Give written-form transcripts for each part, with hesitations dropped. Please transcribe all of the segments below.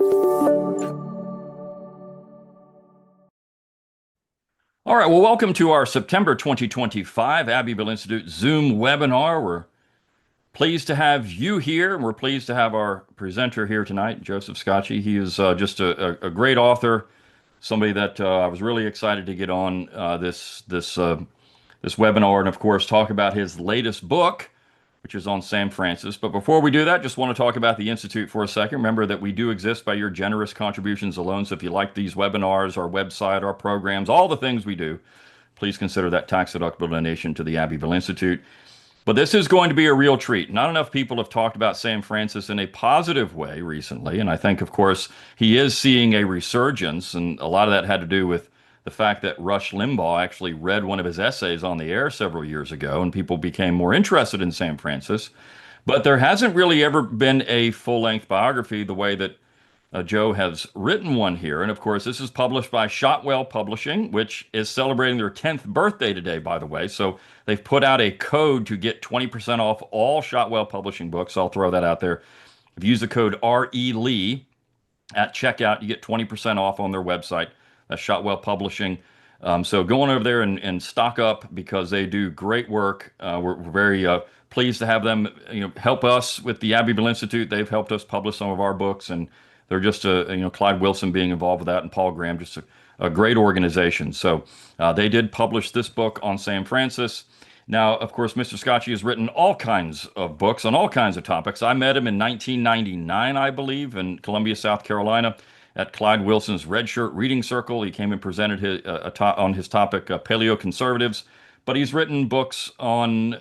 All right, well, welcome to our September 2025 Abbeville Institute Zoom webinar. We're pleased to have you here, and we're pleased to have our presenter here tonight, Joseph Scotchie. He is just a great author, somebody that I was really excited to get on this webinar, and of course, talk about his latest book, which is on Sam Francis. But before we do that, just want to talk about the Institute for a second. Remember that we do exist by your generous contributions alone. So if you like these webinars, our website, our programs, all the things we do, please consider that tax-deductible donation to the Abbeville Institute. But this is going to be a real treat. Not enough people have talked about Sam Francis in a positive way recently. And I think, of course, he is seeing a resurgence. And a lot of that had to do with the fact that Rush Limbaugh actually read one of his essays on the air several years ago, and people became more interested in Sam Francis. But there hasn't really ever been a full-length biography the way that Joe has written one here. And of course, this is published by Shotwell Publishing, which is celebrating their 10th birthday today, by the way. So they've put out a code to get 20% off all Shotwell Publishing books. I'll throw that out there. If you use the code RELEE at checkout, you get 20% off on their website. That's Shotwell Publishing. So go on over there and stock up because they do great work. We're very pleased to have them, help us with the Abbeville Institute. They've helped us publish some of our books, and they're just Clyde Wilson being involved with that, and Paul Graham, just a great organization. So they did publish this book on Sam Francis. Now, of course, Mr. Scotchie has written all kinds of books on all kinds of topics. I met him in 1999, I believe, in Columbia, South Carolina, at Clyde Wilson's Red Shirt Reading Circle. He came and presented on his topic, Paleo-Conservatives. But he's written books on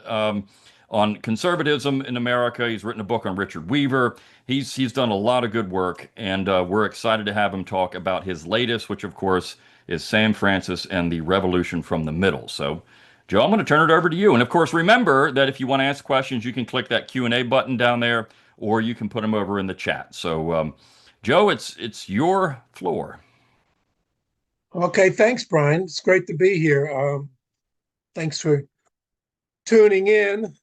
conservatism in America. He's written a book on Richard Weaver. He's done a lot of good work, and we're excited to have him talk about his latest, which, of course, is Sam Francis and the Revolution from the Middle. So, Joe, I'm going to turn it over to you. And of course, remember that if you want to ask questions, you can click that Q&A button down there, or you can put them over in the chat. So, Joe, it's your floor. Okay, thanks, Brian. It's great to be here. Thanks for tuning in.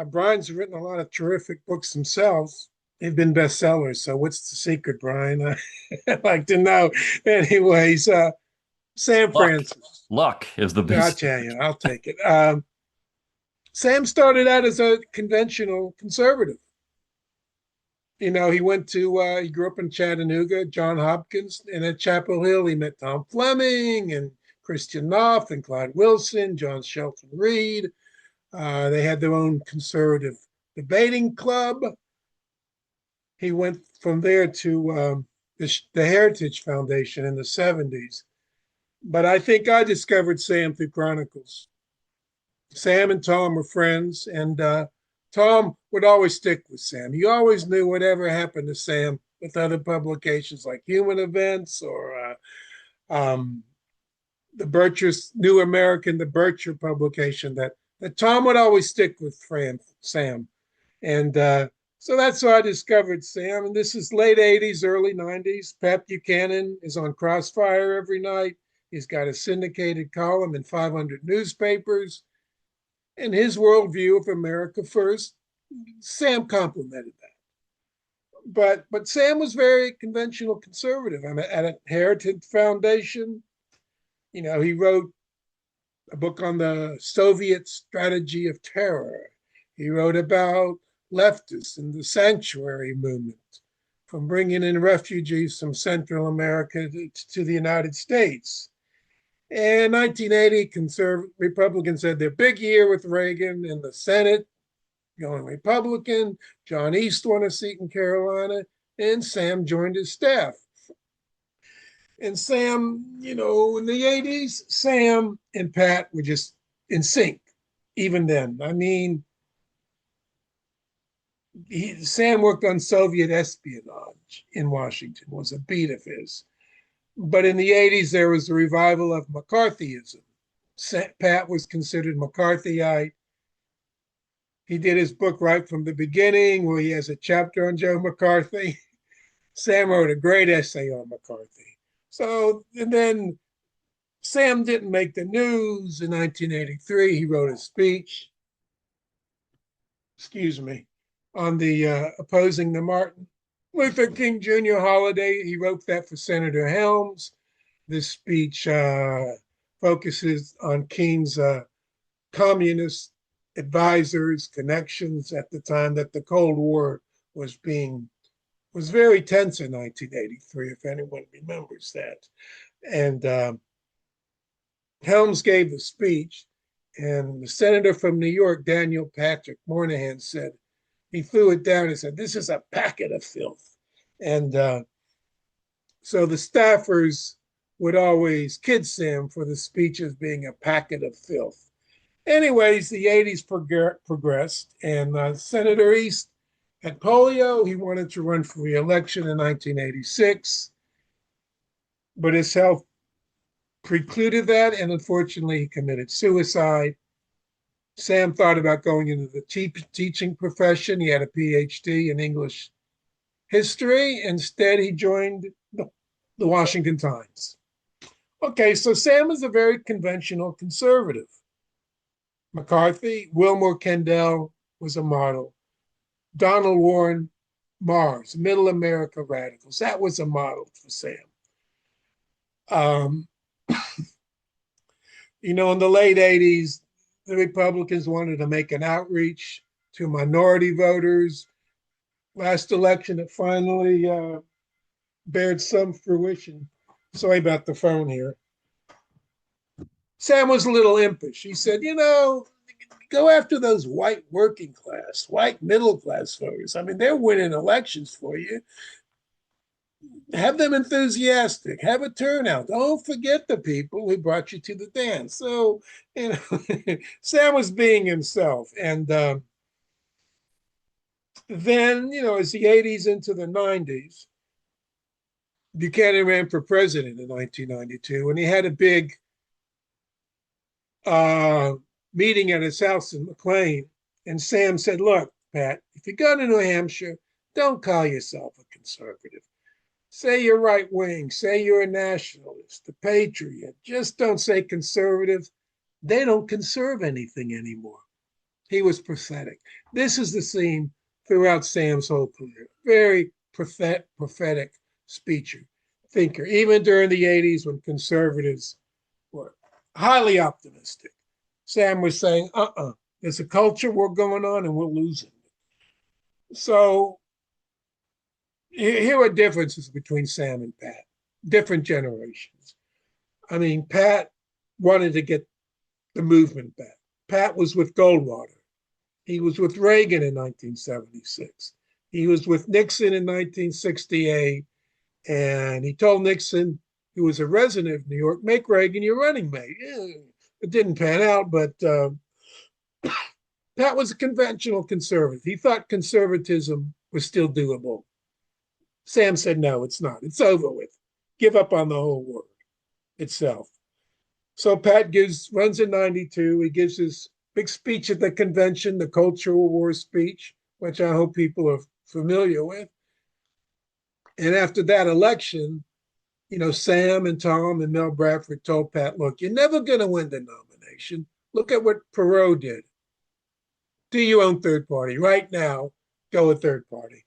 Brian's written a lot of terrific books himself. They've been bestsellers. So what's the secret, Brian? I'd like to know. Anyways, Sam Francis. Luck is the best. I'll tell you, I'll take it. Sam started out as a conventional conservative. He he grew up in Chattanooga, John Hopkins, and at Chapel Hill, he met Tom Fleming and Christian Knopf and Clyde Wilson, John Shelton Reed. They had their own conservative debating club. He went from there to the Heritage Foundation in the 70s. But I think I discovered Sam through Chronicles. Sam and Tom were friends, and Tom would always stick with Sam. He always knew whatever happened to Sam with other publications like Human Events or the Bircher's New American, the Bircher publication, that Tom would always stick with Sam. And so that's how I discovered Sam. And this is late 80s, early 90s. Pat Buchanan is on Crossfire every night. He's got a syndicated column in 500 newspapers. And his worldview of America first, Sam complemented that. But Sam was very conventional conservative. I mean, at a Heritage Foundation, he wrote a book on the Soviet strategy of terror. He wrote about leftists and the sanctuary movement, from bringing in refugees from Central America to the United States. In 1980, Republicans had their big year with Reagan in the Senate, going Republican. John East won a seat in Carolina, and Sam joined his staff. And Sam, in the 80s, Sam and Pat were just in sync, even then. I mean, Sam worked on Soviet espionage in Washington, was a beat of his. But in the 80s, there was a revival of McCarthyism. Pat was considered McCarthyite. He did his book right from the beginning, where he has a chapter on Joe McCarthy. Sam wrote a great essay on McCarthy. So, and then Sam didn't make the news in 1983. He wrote a speech, on the opposing the Martin Luther King Jr. holiday, he wrote that for Senator Helms. This speech focuses on King's communist advisors, connections at the time that the Cold War was very tense in 1983, if anyone remembers that. And Helms gave the speech, and the senator from New York, Daniel Patrick Moynihan, said, he threw it down and said, "This is a packet of filth." And so the staffers would always kid Sam for the speeches being a packet of filth. Anyways, the 80s progressed, and Senator East had polio. He wanted to run for re-election in 1986, but his health precluded that, and unfortunately, he committed suicide. Sam thought about going into the teaching profession. He had a PhD in English history. Instead, he joined the Washington Times. Okay, so Sam is a very conventional conservative. McCarthy, Wilmer Kendall was a model. Donald Warren Mars, Middle America Radicals, that was a model for Sam. In the late 80s, the Republicans wanted to make an outreach to minority voters. Last election, it finally bared some fruition. Sorry about the phone here. Sam was a little impish. He said, go after those white working class, white middle class voters. I mean, they're winning elections for you. Have them enthusiastic, have a turnout. Don't forget the people who brought you to the dance. So, Sam was being himself. And then, as the 80s into the 90s, Buchanan ran for president in 1992, and he had a big meeting at his house in McLean. And Sam said, "Look, Pat, if you go to New Hampshire, don't call yourself a conservative. Say you're right wing, say you're a nationalist, a patriot. Just don't say conservative. They don't conserve anything anymore." He was prophetic. This is the theme throughout Sam's whole career. Very prophetic speaker, thinker, even during the 80s when conservatives were highly optimistic. Sam was saying, there's a culture war going on and we're losing it. So here are differences between Sam and Pat, different generations. I mean, Pat wanted to get the movement back. Pat was with Goldwater. He was with Reagan in 1976. He was with Nixon in 1968. And he told Nixon, who was a resident of New York, make Reagan your running mate. It didn't pan out, but Pat was a conventional conservative. He thought conservatism was still doable. Sam said, no, it's not. It's over with. Give up on the whole word itself. So Pat runs in 92. He gives his big speech at the convention, the Cultural War speech, which I hope people are familiar with. And after that election, Sam and Tom and Mel Bradford told Pat, look, you're never going to win the nomination. Look at what Perot did. Do your own third party. Right now, go a third party.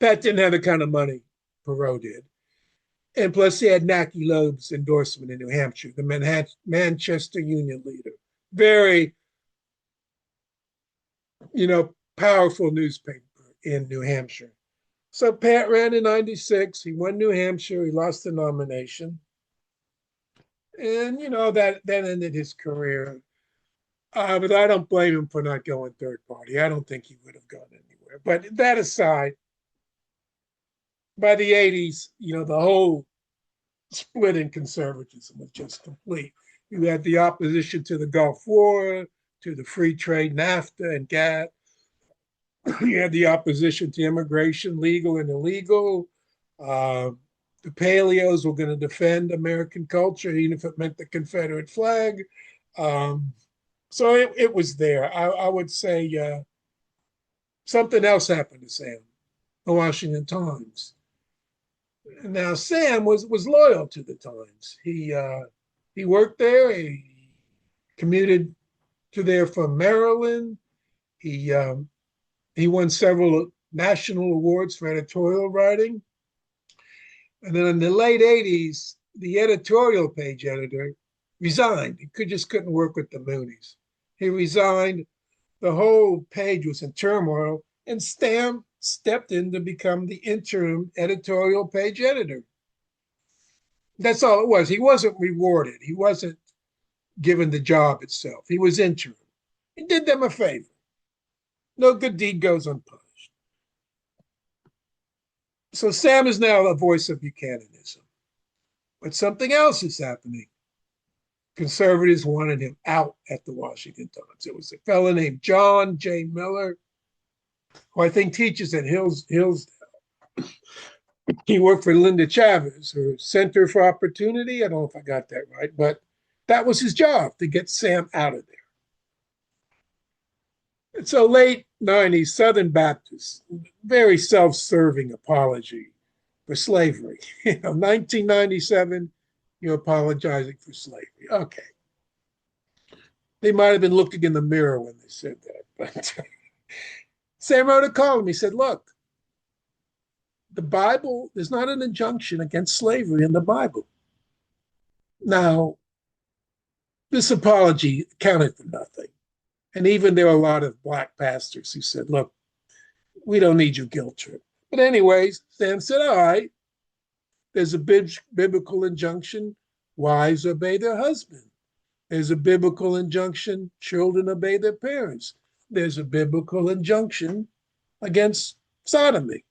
Pat didn't have the kind of money Perot did. And plus, he had Nacky Loeb's endorsement in New Hampshire, the Manchester Union leader. Very, powerful newspaper in New Hampshire. So Pat ran in 96. He won New Hampshire. He lost the nomination. And, that ended his career. But I don't blame him for not going third party. I don't think he would have gone anywhere. But that aside, by the 80s, the whole split in conservatism was just complete. You had the opposition to the Gulf War, to the free trade NAFTA and GATT. You had the opposition to immigration, legal and illegal. The paleos were going to defend American culture, even if it meant the Confederate flag. So it was there. I would say something else happened to Sam, the Washington Times. Now, Sam was loyal to the Times. He worked there. He commuted to there from Maryland. He won several national awards for editorial writing. And then in the late 80s, the editorial page editor resigned. He just couldn't work with the Moonies. He resigned. The whole page was in turmoil, and Sam stepped in to become the interim editorial page editor. That's all it was. He wasn't rewarded. He wasn't given the job itself. He was interim. He did them a favor. No good deed goes unpunished. So Sam is now the voice of Buchananism. But something else is happening. Conservatives wanted him out at the Washington Times. It was a fellow named John J. Miller, who I think teaches at Hillsdale. He worked for Linda Chavez, her Center for Opportunity. I don't know if I got that right, but that was his job, to get Sam out of there. And so late 90s, Southern Baptists, very self-serving apology for slavery. 1997, you're apologizing for slavery. Okay. They might have been looking in the mirror when they said that. But Sam wrote a column. He said, look, the Bible, there's not an injunction against slavery in the Bible. Now, this apology counted for nothing. And even there were a lot of black pastors who said, look, we don't need your guilt trip. But anyways, Sam said, all right, there's a biblical injunction, wives obey their husband. There's a biblical injunction, children obey their parents. There's a biblical injunction against sodomy.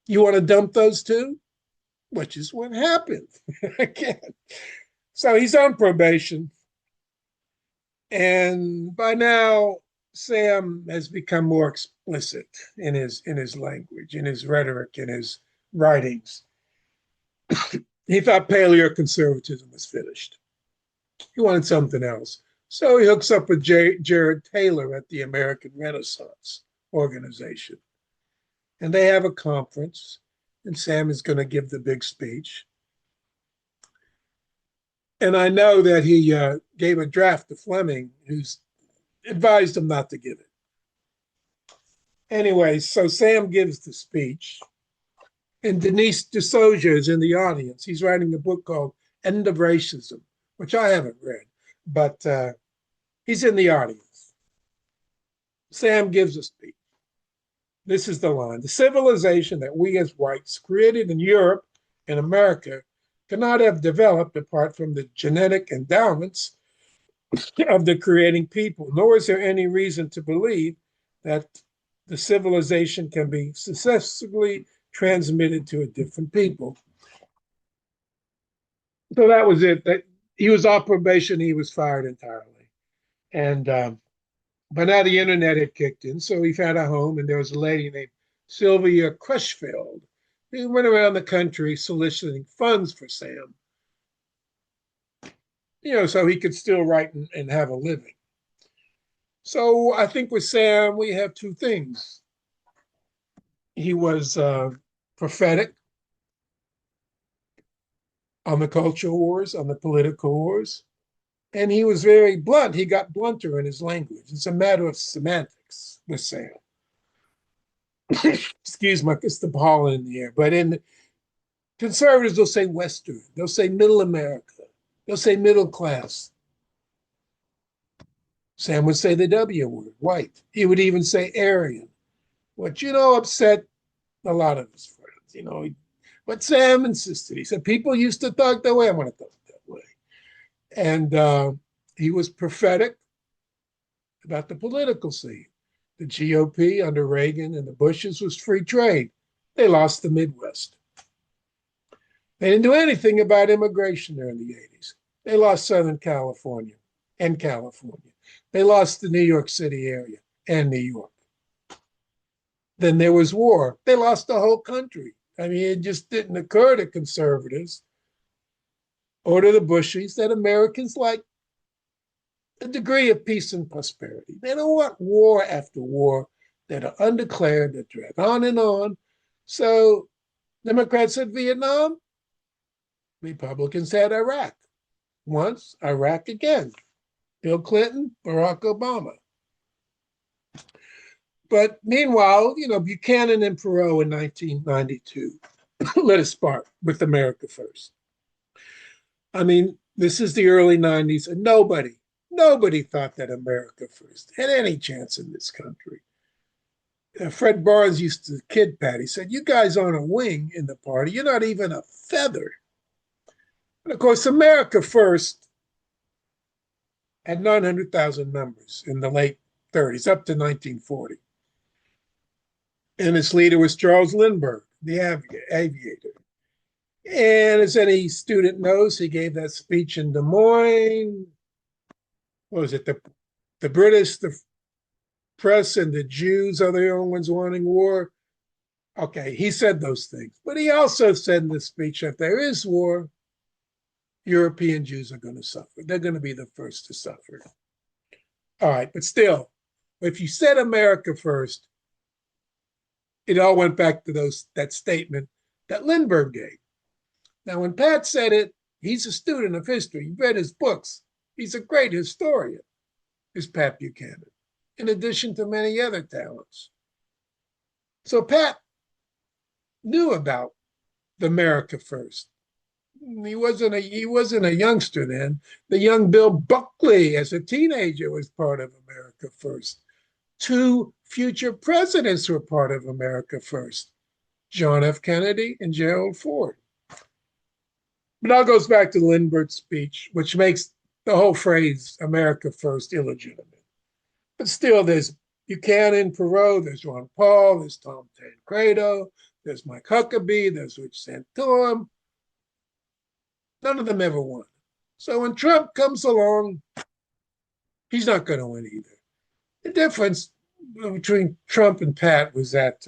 You want to dump those two? Which is what happened. Again. So he's on probation. And by now, Sam has become more explicit in his language, in his rhetoric, in his writings. He thought paleoconservatism was finished. He wanted something else. So he hooks up with Jared Taylor at the American Renaissance Organization. And they have a conference, and Sam is going to give the big speech. And I know that he gave a draft to Fleming, who's advised him not to give it. Anyway, so Sam gives the speech, and Denise DeSouza is in the audience. He's writing a book called End of Racism, which I haven't read, but he's in the audience. Sam gives a speech. This is the line. The civilization that we as whites created in Europe and America cannot have developed apart from the genetic endowments of the creating people, nor is there any reason to believe that the civilization can be successfully transmitted to a different people. So that was it. That he was off probation, he was fired entirely. And by now the internet had kicked in, so he found a home, and there was a lady named Sylvia Crutchfield who went around the country soliciting funds for Sam, so he could still write and have a living. So I think with Sam, we have two things. He was prophetic on the cultural wars, on the political wars, and he was very blunt. He got blunter in his language. It's a matter of semantics with Sam. Excuse me, it's the pollen in the air. But in conservatives, they'll say Western. They'll say middle America. They'll say middle class. Sam would say the W word, white. He would even say Aryan, which, upset a lot of his friends, But Sam insisted. He said, people used to talk that way. I want to talk that way. And he was prophetic about the political scene. The GOP under Reagan and the Bushes was free trade. They lost the Midwest. They didn't do anything about immigration during the 80s. They lost Southern California and California. They lost the New York City area and New York. Then there was war. They lost the whole country. I mean, it just didn't occur to conservatives or to the Bushies that Americans like a degree of peace and prosperity. They don't want war after war that are undeclared, that drag on and on. So Democrats had Vietnam. Republicans had Iraq. Once, Iraq again. Bill Clinton, Barack Obama. But meanwhile, Buchanan and Perot in 1992 lit a spark with America First. I mean, this is the early 90s, and nobody thought that America First had any chance in this country. Fred Barnes used to kid Pat. He said, "You guys aren't a wing in the party. You're not even a feather." And of course, America First had 900,000 members in the late 30s, up to 1940. And its leader was Charles Lindbergh, the aviator. And as any student knows, he gave that speech in Des Moines. What was it? The British, the press, and the Jews are the only ones wanting war. Okay, he said those things. But he also said in the speech, if there is war, European Jews are going to suffer. They're going to be the first to suffer. All right, but still, if you said America First, it all went back to that statement that Lindbergh gave. Now, when Pat said it, he's a student of history. He read his books. He's a great historian, is Pat Buchanan, in addition to many other talents. So Pat knew about the America First. He wasn't a youngster then. The young Bill Buckley, as a teenager, was part of America First. 2 future presidents were part of America First, John F. Kennedy and Gerald Ford. But it all goes back to Lindbergh's speech, which makes the whole phrase America First illegitimate. But still, there's Buchanan, Perot, there's Ron Paul, there's Tom Tancredo, there's Mike Huckabee, there's Rich Santorum. None of them ever won. So when Trump comes along, he's not going to win either. The difference between Trump and Pat was that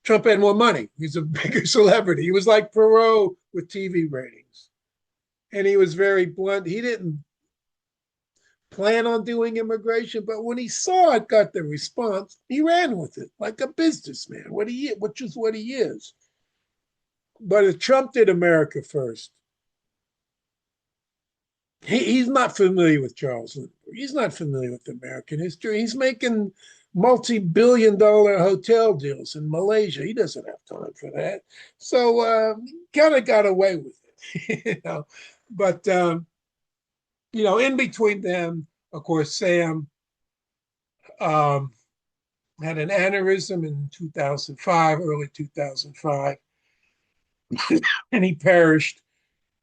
Trump had more money. He's a bigger celebrity. He was like Perot with TV ratings. And he was very blunt. He didn't plan on doing immigration, but when he saw it got the response, he ran with it like a businessman, which is what he is. But if Trump did America First, he's not familiar with Charles Lindbergh. He's not familiar with American history. He's making multi-billion-dollar hotel deals in Malaysia. He doesn't have time for that. So kind of got away with it, But in between them, of course, Sam had an aneurysm in 2005, early 2005, and he perished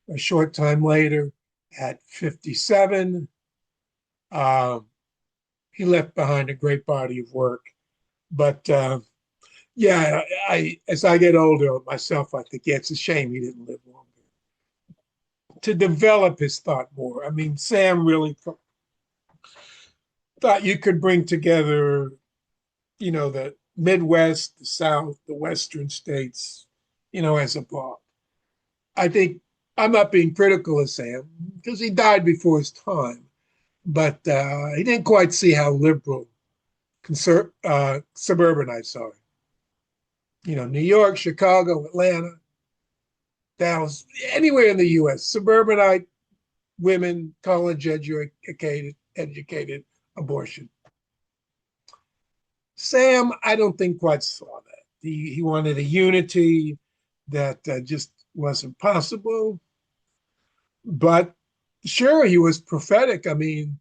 a short time later at 57. He left behind a great body of work. But yeah, as I get older myself, I think, yeah, it's a shame he didn't live longer to develop his thought more. I mean, Sam really thought you could bring together, the Midwest, the South, the Western states, as a bloc. I think I'm not being critical of Sam because he died before his time, but he didn't quite see how liberal, suburbanites are. New York, Chicago, Atlanta, Dallas, anywhere in the U.S., suburbanite women, college educated abortion. Sam, I don't think quite saw that. He wanted a unity that just wasn't possible. But sure, he was prophetic. I mean,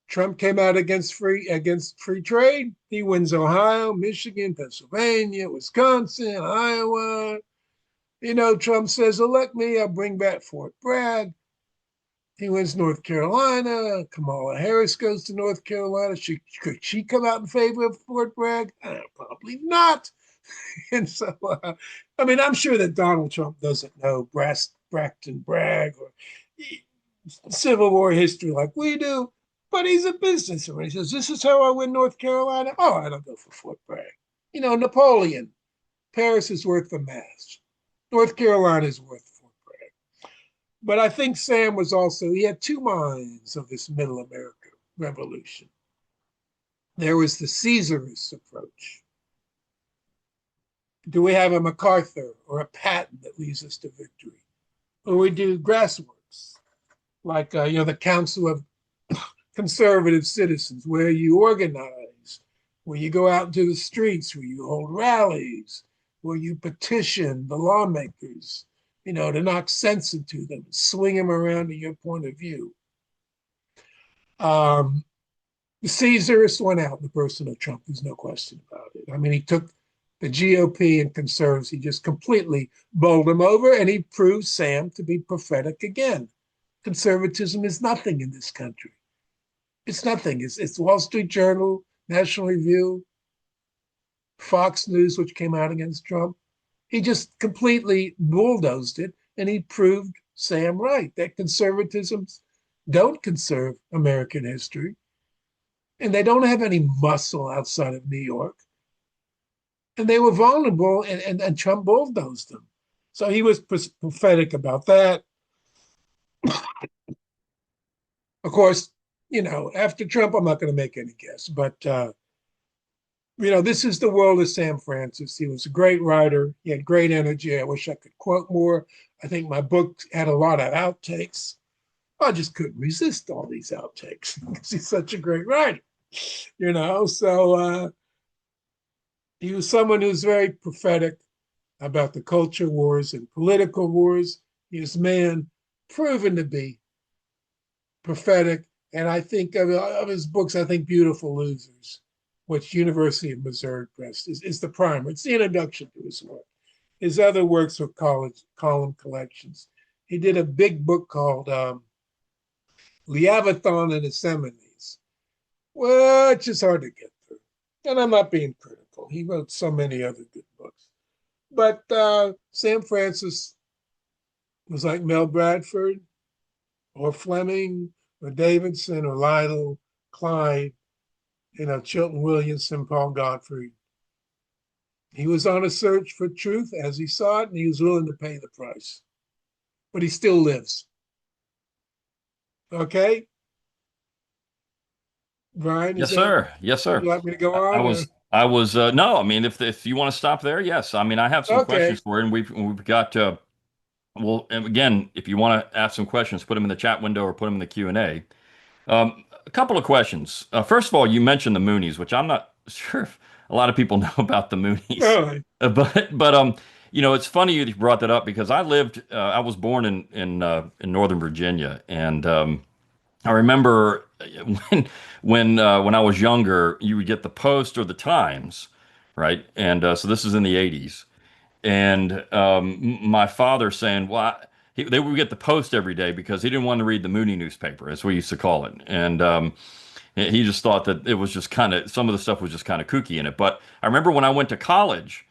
Trump came out against free trade. He wins Ohio, Michigan, Pennsylvania, Wisconsin, Iowa. Trump says, elect me, I'll bring back Fort Bragg. He wins North Carolina. Kamala Harris goes to North Carolina. Could she come out in favor of Fort Bragg? Probably not. And so, I'm sure that Donald Trump doesn't know Braxton Bragg or Civil War history like we do, but he's a businessman. He says, this is how I win North Carolina. Oh, I don't go for Fort Bragg. Napoleon, Paris is worth the mass. North Carolina is worth Fort Bragg. But I think Sam he had 2 minds of this Middle America revolution. There was the Caesarist approach. Do we have a MacArthur or a Patton that leads us to victory? Or we do grassroots, like the Council conservative citizens, where you organize, where you go out into the streets, where you hold rallies, where you petition the lawmakers, to knock sense into them, swing them around to your point of view. The Caesarist went out in the person of Trump. There's no question about it. I mean, he took the GOP and conservatives, he just completely bowled them over, and he proved Sam to be prophetic again. Conservatism is nothing in this country. It's nothing. It's Wall Street Journal, National Review, Fox News, which came out against Trump. He just completely bulldozed it, and he proved Sam right, that conservatisms don't conserve American history, and they don't have any muscle outside of New York. And they were vulnerable, and Trump bulldozed them. So he was prophetic about that. Of course, after Trump, I'm not going to make any guess, but this is the world of Sam Francis. He was a great writer. He had great energy. I wish I could quote more. I think my book had a lot of outtakes. I just couldn't resist all these outtakes because he's such a great writer, So he was someone who's very prophetic about the culture wars and political wars. He was a man proven to be prophetic. And I think of his books, I think Beautiful Losers, which University of Missouri Press is the primer. It's the introduction to his work. His other works were column collections. He did a big book called Leviathan and the Semines, which is hard to get through. And I'm not being critical. He wrote so many other good books. But Sam Francis was like Mel Bradford or Fleming or Davidson or Lytle, Clyde, Chilton Williamson, Paul Gottfried. He was on a search for truth as he saw it, and he was willing to pay the price. But he still lives. Okay? Brian, Yes, sir. Yes, would sir. you like me to go I on? was, I was, no, I mean, if you want to stop there, yes. I mean, I have some Okay. questions for you, and we've got, well, and again, if you want to ask some questions, put them in the chat window or put them in the Q&A. A couple of questions. First of all, you mentioned the Moonies, which I'm not sure if a lot of people know about the Moonies. Really? But it's funny you brought that up because I was born in Northern Virginia, and I remember when I was younger, you would get the Post or the Times, right? And so this is in the 80s, and my father saying, "Well, they would get the Post every day because he didn't want to read the Mooney newspaper, as we used to call it." And he just thought that it was just kind of some of the stuff was just kind of kooky in it. But I remember when I went to college,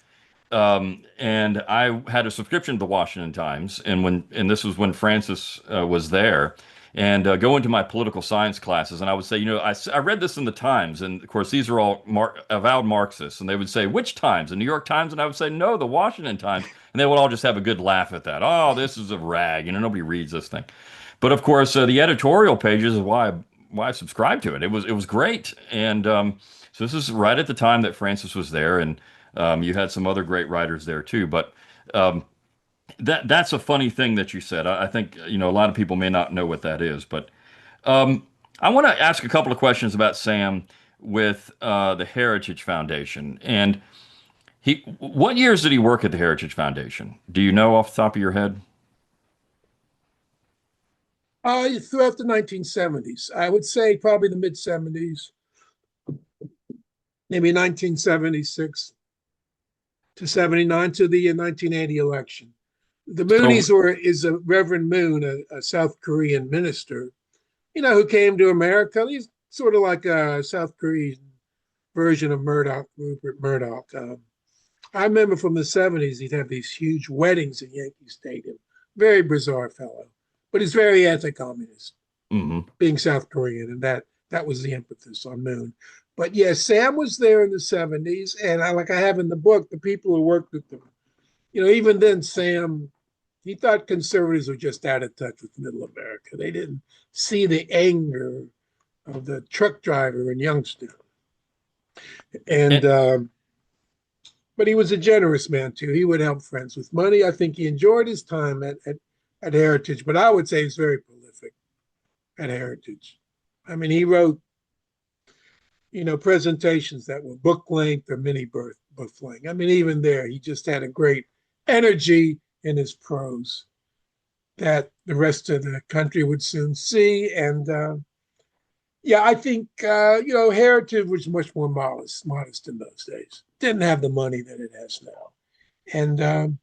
and I had a subscription to the Washington Times, and this was when Francis was there, and go into my political science classes, and I would say, I read this in the Times, and of course these are all avowed Marxists, and they would say, which Times? The New York Times? And I would say, no, the Washington Times, and they would all just have a good laugh at that. Oh, this is a rag, nobody reads this thing. But of course, the editorial pages is why I subscribed to it. It was great, and so this is right at the time that Francis was there, and you had some other great writers there too. But that's a funny thing that you said. I think a lot of people may not know what that is, but I want to ask a couple of questions about Sam with the Heritage Foundation. And what years did he work at the Heritage Foundation? Do you know off the top of your head? Throughout the 1970s, I would say probably the mid 70s, maybe 1976 to 79 to the 1980 election. The So, Moonies is a Reverend Moon, a South Korean minister, who came to America. He's sort of like a South Korean version of Rupert Murdoch. I remember from the 70s, he'd have these huge weddings in Yankee Stadium. Very bizarre fellow, but he's very anti-communist, mhm. being South Korean, and that was the impetus on Moon. But yes, Sam was there in the 70s, and like I have in the book, the people who worked with them, even then, Sam, he thought conservatives were just out of touch with middle America. They didn't see the anger of the truck driver in Youngstown. And And, but he was a generous man too. He would help friends with money. I think he enjoyed his time at Heritage, but I would say he's very prolific at Heritage. I mean, he wrote, presentations that were book length or mini book length. I mean, even there, he just had a great energy in his prose that the rest of the country would soon see. And yeah, I think Heritage was much more modest in those days. Didn't have the money that it has now, and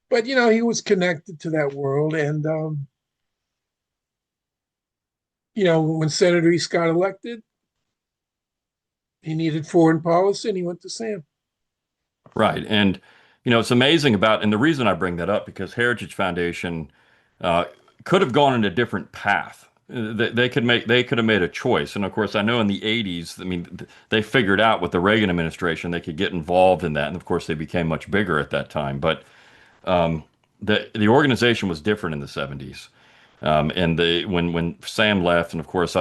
but he was connected to that world. And when Senator East got elected, he needed foreign policy, and he went to Sam. Right. And, it's amazing and the reason I bring that up, because Heritage Foundation uh, could have gone in a different path. They could have made a choice. And of course, I know in the 80s, I mean, they figured out with the Reagan administration, they could get involved in that. And of course, they became much bigger at that time. But the organization was different in the 70s. And when Sam left, and of course,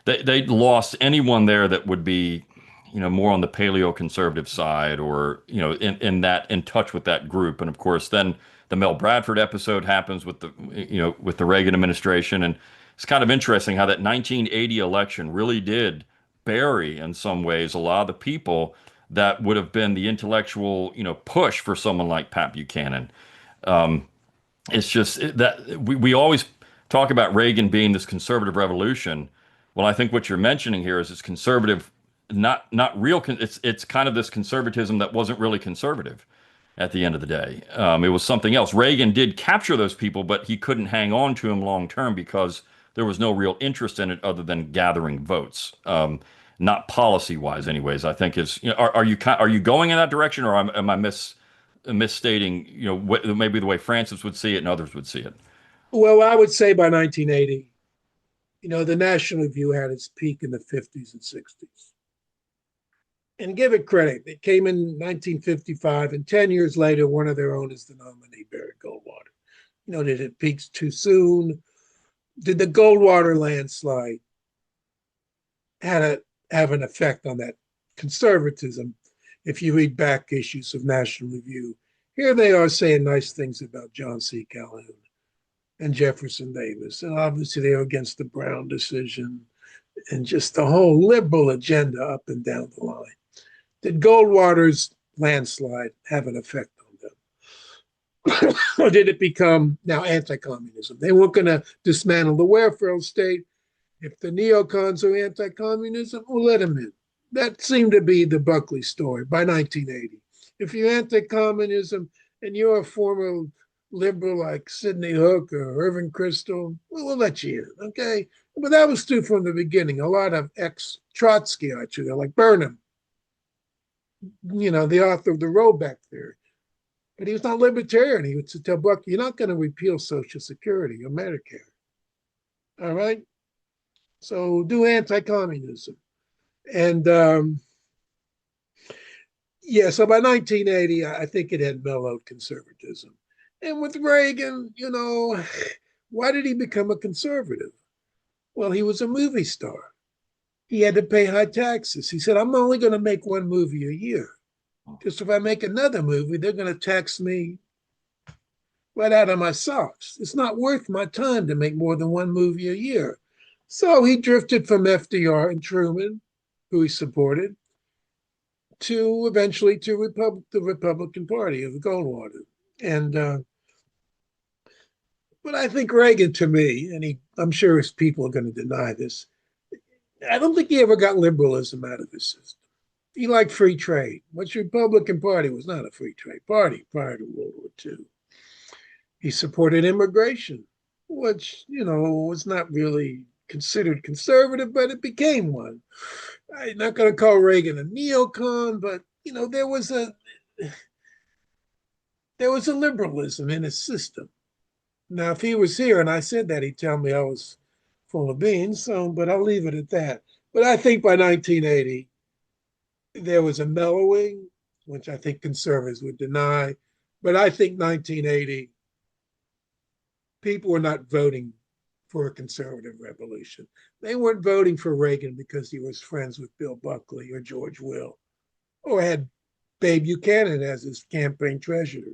they lost anyone there that would be, more on the paleo conservative side, or in touch with that group. And of course, then the Mel Bradford episode happens with the Reagan administration, and it's kind of interesting how that 1980 election really did bury, in some ways, a lot of the people that would have been the intellectual, push for someone like Pat Buchanan. It's just that we always talk about Reagan being this conservative revolution. Well, I think what you're mentioning here is it's conservative, not real. It's kind of this conservatism that wasn't really conservative at the end of the day. It was something else. Reagan did capture those people, but he couldn't hang on to them long term because there was no real interest in it other than gathering votes. Not policy wise, anyways. I think is are you going in that direction, or am I misstating, maybe the way Francis would see it and others would see it? Well, I would say by 1980, the National Review had its peak in the 50s and 60s. And give it credit, it came in 1955, and 10 years later, one of their own is the nominee, Barry Goldwater. Did it peak too soon? Did the Goldwater landslide have an effect on that conservatism? If you read back issues of National Review, here they are saying nice things about John C. Calhoun and Jefferson Davis. And obviously they are against the Brown decision and just the whole liberal agenda up and down the line. Did Goldwater's landslide have an effect on them? Or did it become now anti-communism? They weren't going to dismantle the welfare state. If the neocons are anti-communism, we'll let them in. That seemed to be the Buckley story by 1980. If you're anti-communism and you're a former liberal like Sidney Hook or Irving Kristol, well, we'll let you in, okay? But that was true from the beginning. A lot of ex-Trotsky, actually, like Burnham, the author of the Rollback Theory. But he was not libertarian. He would tell Buckley, you're not going to repeal Social Security or Medicare. All right? So do anti-communism. And so by 1980, I think it had mellowed conservatism. And with Reagan, why did he become a conservative? Well, he was a movie star. He had to pay high taxes. He said, I'm only going to make one movie a year. Because if I make another movie, they're going to tax me right out of my socks. It's not worth my time to make more than one movie a year. So he drifted from FDR and Truman, who he supported, to eventually to the Republican Party of Goldwater. And but I think Reagan, to me, and I'm sure his people are going to deny this, I don't think he ever got liberalism out of his system. He liked free trade, which the Republican Party was not a free trade party prior to World War II. He supported immigration, which, was not really considered conservative, but it became one. I'm not going to call Reagan a neocon, but, there was a liberalism in his system. Now, if he was here and I said that, he'd tell me I was full of beans, but I'll leave it at that. But I think by 1980, there was a mellowing, which I think conservatives would deny. But I think 1980, people were not voting for a conservative revolution. They weren't voting for Reagan because he was friends with Bill Buckley or George Will, or had Babe Buchanan as his campaign treasurer.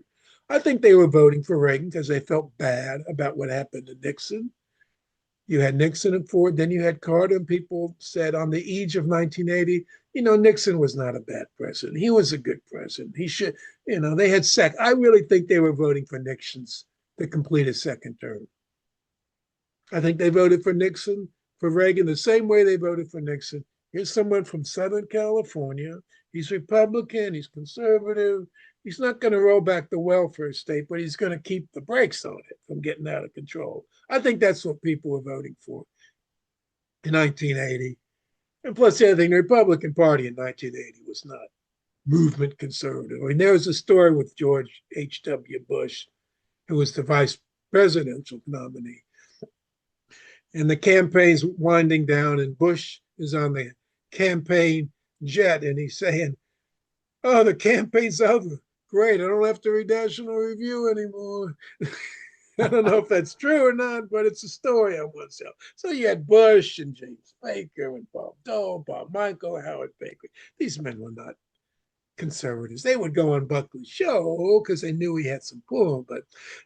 I think they were voting for Reagan because they felt bad about what happened to Nixon. You had Nixon and Ford, then you had Carter, and people said on the eve of 1980, Nixon was not a bad president. He was a good president. He should, they had I really think they were voting for Nixon's to complete his second term. I think they voted for Nixon, for Reagan, the same way they voted for Nixon. Here's someone from Southern California. He's Republican, he's conservative. He's not going to roll back the welfare state, but he's going to keep the brakes on it from getting out of control. I think that's what people were voting for in 1980. And plus, the other thing, the Republican Party in 1980 was not movement conservative. I mean, there was a story with George H.W. Bush, who was the vice presidential nominee. And the campaign's winding down, and Bush is on the campaign jet, and he's saying, "Oh, the campaign's over. Great, I don't have to read National Review anymore." I don't know if that's true or not, but it's a story on oneself. So you had Bush and James Baker and Bob Dole, Bob Michael, Howard Baker. These men were not conservatives. They would go on Buckley's show because they knew he had some pull. But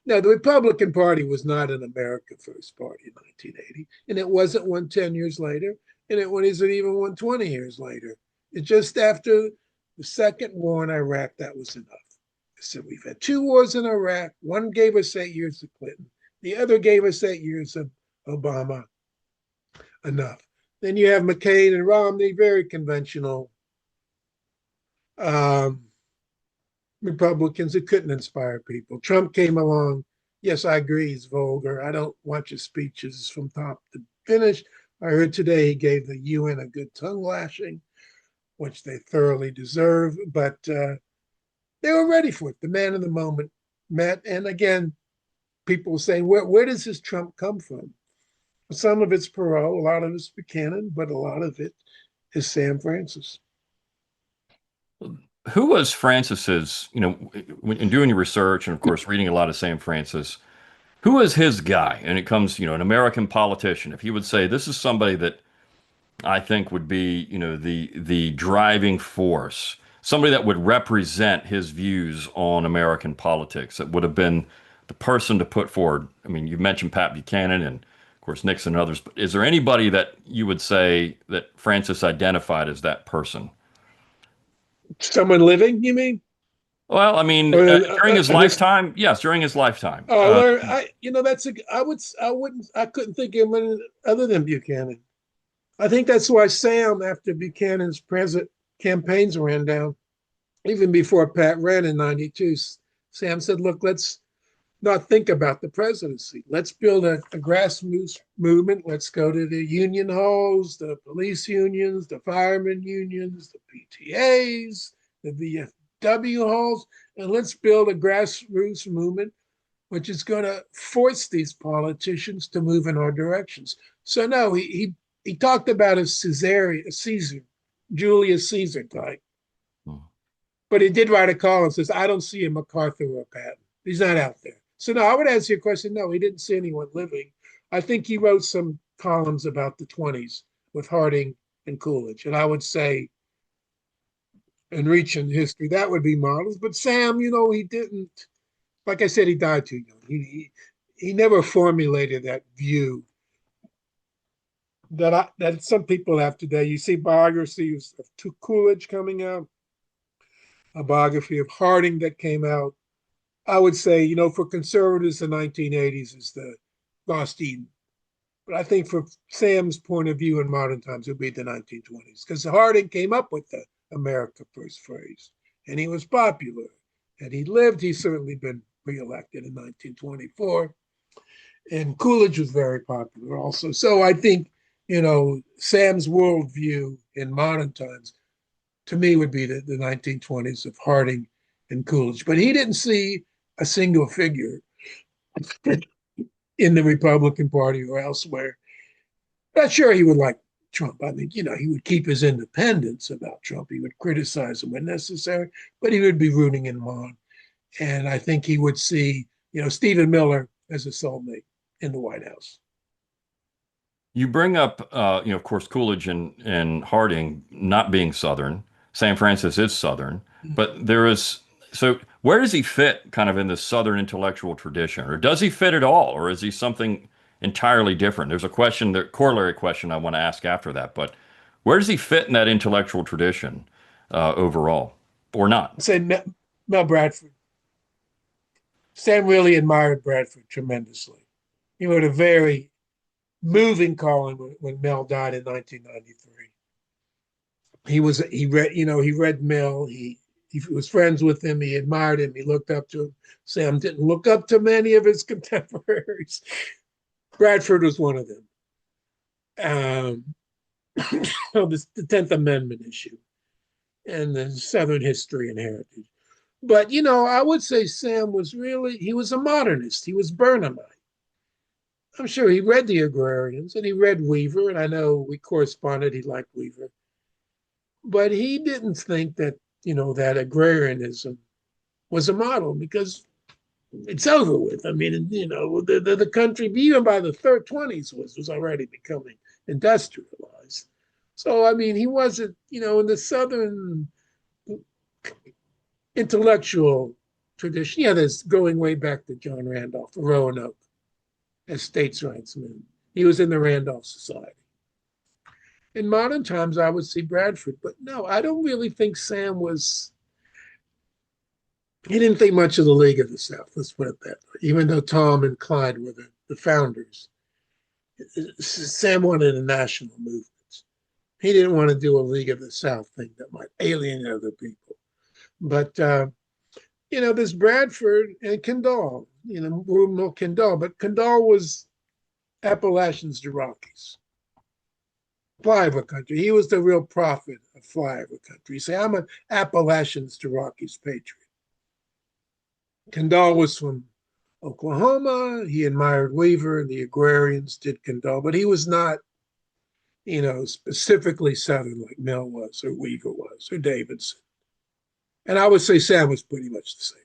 no, the Republican Party was not an America First Party in 1980. And it wasn't one 10 years later. And it wasn't even one 20 years later. It just after the second war in Iraq, that was enough. So we've had two wars in Iraq. One gave us 8 years of Clinton. The other gave us 8 years of Obama. Enough. Then you have McCain and Romney, very conventional Republicans that couldn't inspire people. Trump came along. Yes, I agree, he's vulgar. I don't watch his speeches from top to finish. I heard today he gave the UN a good tongue lashing, which they thoroughly deserve. But they were ready for it. The man in the moment met. And again, people were saying, where does this Trump come from? Some of it's Perot, a lot of it's Buchanan, but a lot of it is Sam Francis. Who was Francis's, in doing your research and of course reading a lot of Sam Francis, who was his guy? And it comes, an American politician. If he would say, this is somebody that I think would be, the driving force, somebody that would represent his views on American politics, that would have been the person to put forward. I mean, you mentioned Pat Buchanan and of course Nixon and others, but is there anybody that you would say that Francis identified as that person? Someone living, you mean? Well, I mean, during his lifetime, yes, during his lifetime. I couldn't think of anyone other than Buchanan. I think that's why Sam, after Buchanan's present campaigns ran down, even before Pat ran in 92, Sam said, look, let's not think about the presidency. Let's build a grassroots movement. Let's go to the union halls, the police unions, the firemen unions, the PTAs, the VFW halls, and let's build a grassroots movement which is going to force these politicians to move in our directions. So no, he talked about a Caesar, Julius Caesar type. But he did write a column that says, I don't see a MacArthur or a Patton. He's not out there. So no, I would answer your question. No, he didn't see anyone living. I think he wrote some columns about the 20s with Harding and Coolidge. And I would say, in reaching history, that would be models. But Sam, he didn't, like I said, he died too young. He never formulated that view that some people have today. You see biographies of Coolidge coming out, a biography of Harding that came out. I would say, for conservatives, the 1980s is the lost Eden. But I think for Sam's point of view in modern times, it would be the 1920s, because Harding came up with the America First phrase, and he was popular. Had he lived, he's certainly been reelected in 1924. And Coolidge was very popular also. So I think, Sam's worldview in modern times, to me, would be the 1920s of Harding and Coolidge. But he didn't see a single figure in the Republican Party or elsewhere. Not sure he would like Trump. I think, he would keep his independence about Trump. He would criticize him when necessary, but he would be rooting him on. And I think he would see, Stephen Miller as a soulmate in the White House. You bring up, of course, Coolidge and Harding not being Southern. Sam Francis is Southern, but so where does he fit kind of in the Southern intellectual tradition? Or does he fit at all? Or is he something entirely different. There's a question, the corollary question I want to ask after that, but where does he fit in that intellectual tradition overall, or not? Say Mel Bradford. Sam really admired Bradford tremendously. He wrote a very moving column when Mel died in 1993. He read Mel. He was friends with him. He admired him. He looked up to him. Sam didn't look up to many of his contemporaries. Bradford was one of them. The 10th Amendment issue and the Southern history and heritage. But, I would say Sam he was a modernist. He was Burnhamite. I'm sure he read the Agrarians and he read Weaver, and I know we corresponded, he liked Weaver. But he didn't think that, that agrarianism was a model because it's over with. I mean, the country, even by the 20s, was already becoming industrialized. So, I mean, he wasn't, in the Southern intellectual tradition. Yeah, there's going way back to John Randolph, Roanoke, as states' rights man. He was in the Randolph Society. In modern times, I would see Bradford, but no, I don't really think Sam he didn't think much of the League of the South, let's put it that way. Even though Tom and Clyde were the founders, Sam wanted a national movement. He didn't want to do a League of the South thing that might alienate other people. But, there's Bradford and Kendall, Kendall, but Kendall was Appalachians to Rockies. Flyover country. He was the real prophet of flyover country. You say, I'm an Appalachians to Rockies patriot. Kendall was from Oklahoma. He admired Weaver, and the agrarians did Kendall, but he was not, specifically Southern like Mill was, or Weaver was, or Davidson. And I would say Sam was pretty much the same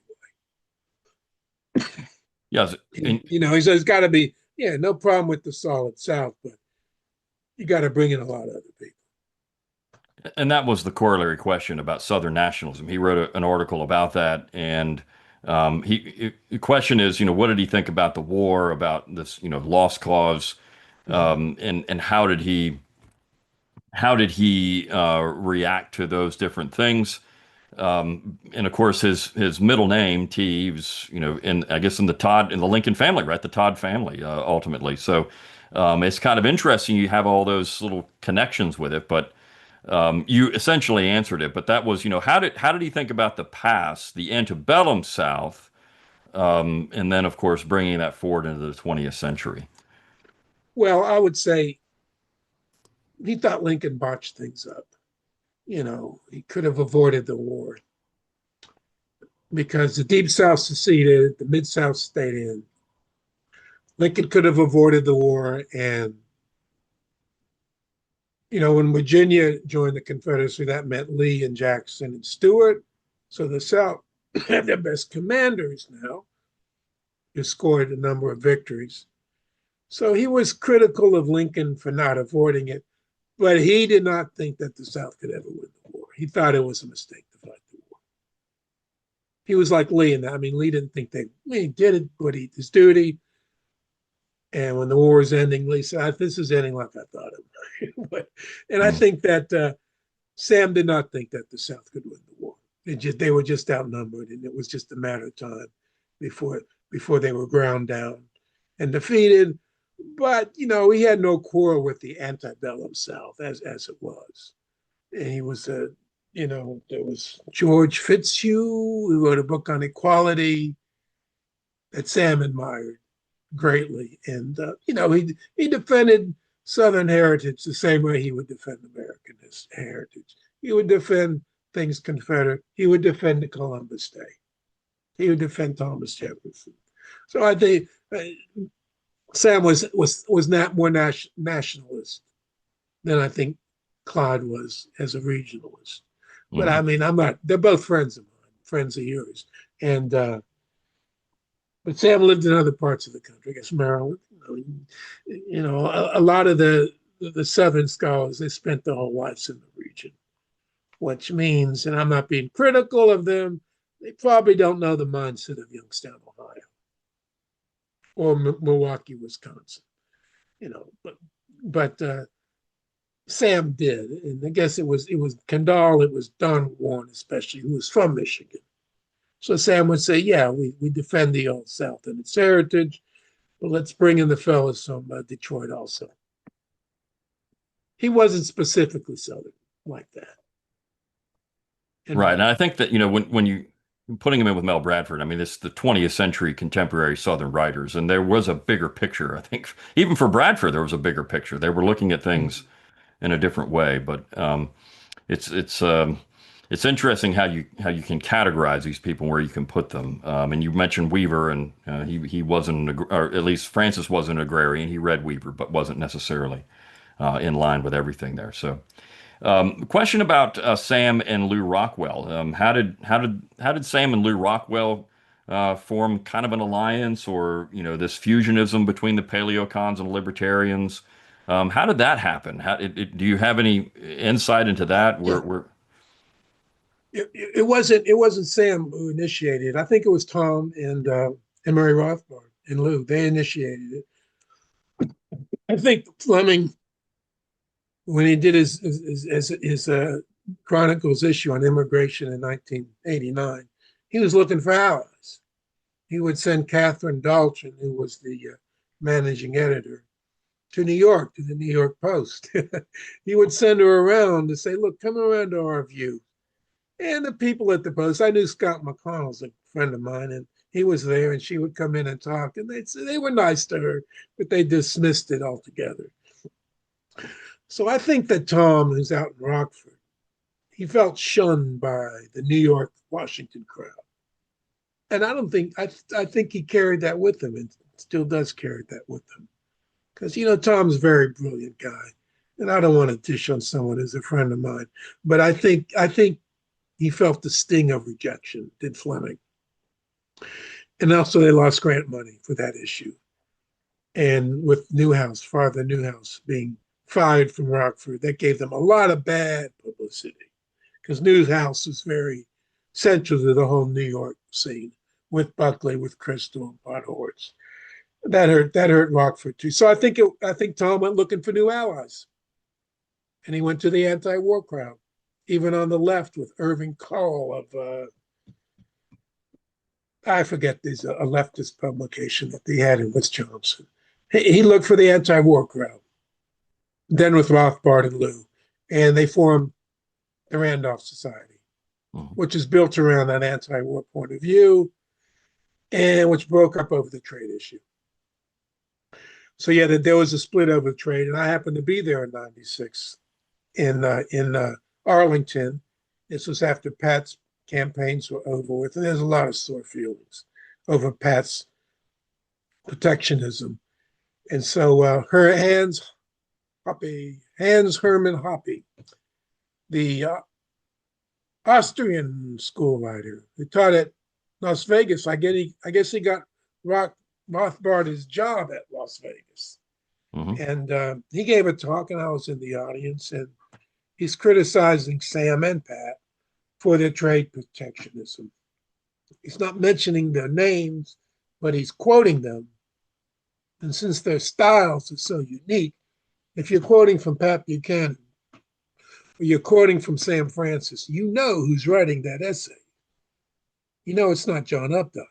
way. Yes. He says it's got to be, no problem with the solid South, but you got to bring in a lot of other people. And that was the corollary question about Southern nationalism. He wrote an article about that, and the question is, what did he think about the war, about this, lost cause, and how did he react to those different things? And of course, his middle name T was, I guess in the Lincoln family, right? The Todd family, ultimately. So it's kind of interesting. You have all those little connections with it, but you essentially answered it. But that was, how did he think about the past, the antebellum South, and then of course bringing that forward into the 20th century? Well, I would say he thought Lincoln botched things up. He could have avoided the war because the Deep South seceded, the Mid South stayed in. Lincoln could have avoided the war. And, when Virginia joined the Confederacy, that meant Lee and Jackson and Stewart. So the South had their best commanders now, who scored a number of victories. So he was critical of Lincoln for not avoiding it. But he did not think that the South could ever win the war. He thought it was a mistake to fight the war. He was like Lee in that. I mean, Lee didn't think Lee did it, but he did his duty. And when the war was ending, Lee said, this is ending like I thought it would. And I think that Sam did not think that the South could win the war. They were just outnumbered, and it was just a matter of time before they were ground down and defeated. But, he had no quarrel with the antebellum South as it was. And he was, there was George Fitzhugh, who wrote a book on equality that Sam admired greatly. And, he defended Southern heritage the same way he would defend American heritage. He would defend things Confederate. He would defend the Columbus Day. He would defend Thomas Jefferson. So I think Sam was not more nationalist than I think Clyde was as a regionalist. But I mean, they're both friends of mine, friends of yours. And, but Sam lived in other parts of the country, I guess Maryland. A lot of the Southern scholars, they spent their whole lives in the region, which means, and I'm not being critical of them, they probably don't know the mindset of Youngstown, Ohio, or Milwaukee, Wisconsin. you know, but Sam did, and I guess it was Kendall, it was Don Warren especially, who was from Michigan. So Sam would say, "Yeah, we defend the Old South and its heritage, but let's bring in the fellows from Detroit also." He wasn't specifically Southern like that. Right. And And I think that, when you putting him in with Mel Bradford, I mean, it's the 20th century contemporary Southern writers, and there was a bigger picture. I think even for Bradford, there was a bigger picture. They were looking at things in a different way. But it's it's um, it's interesting how you can categorize these people, where you can put them. And you mentioned Weaver, and he wasn't, or at least Francis was an agrarian. He read Weaver, but wasn't necessarily in line with everything there. So. Question about Sam and Lou Rockwell. How did Sam and Lou Rockwell form kind of an alliance, or this fusionism between the paleocons and libertarians? How did that happen? Do you have any insight into that? yeah, We're it wasn't Sam who initiated it. I think it was Tom and Murray Rothbard and Lou. They initiated it. I think Fleming, when he did his Chronicles issue on immigration in 1989, he was looking for allies. He would send Catherine Dalton, who was the managing editor, to New York, to the New York Post. He would send her around to say, "Look, come around to our view." And the people at the Post, I knew Scott McConnell's a friend of mine, and he was there, and she would come in and talk, and they were nice to her, but they dismissed it altogether. So I think that Tom, who's out in Rockford, he felt shunned by the New York, Washington crowd. And I think he carried that with him and still does carry that with him. Because, Tom's a very brilliant guy. And I don't want to dish on someone who's a friend of mine. But I think he felt the sting of rejection, did Fleming. And also they lost grant money for that issue. And with Father Newhouse being fired from Rockford, that gave them a lot of bad publicity because Newhouse was very central to the whole New York scene with Buckley, with Crystal, and Bud Hortz. That hurt Rockford too. So I think Tom went looking for new allies, and he went to the anti-war crowd, even on the left with Irving Call of I forget, there's a leftist publication that they had in Wisconsin. He looked for the anti-war crowd, then with Rothbard and Lou, and they formed the Randolph Society, Mhm. which is built around that anti-war point of view, and which broke up over the trade issue. So yeah, there was a split over trade, and I happened to be there in '96 in Arlington. This was after Pat's campaigns were over with, and there's a lot of sore feelings over Pat's protectionism. And so her Hans Hermann Hoppe, the Austrian school writer who taught at Las Vegas. I guess he got Rothbard his job at Las Vegas. Mhm. And he gave a talk, and I was in the audience, and he's criticizing Sam and Pat for their trade protectionism. He's not mentioning their names, but he's quoting them. And since their styles are so unique, if you're quoting from Pat Buchanan or you're quoting from Sam Francis, you know who's writing that essay. You know it's not John Updike.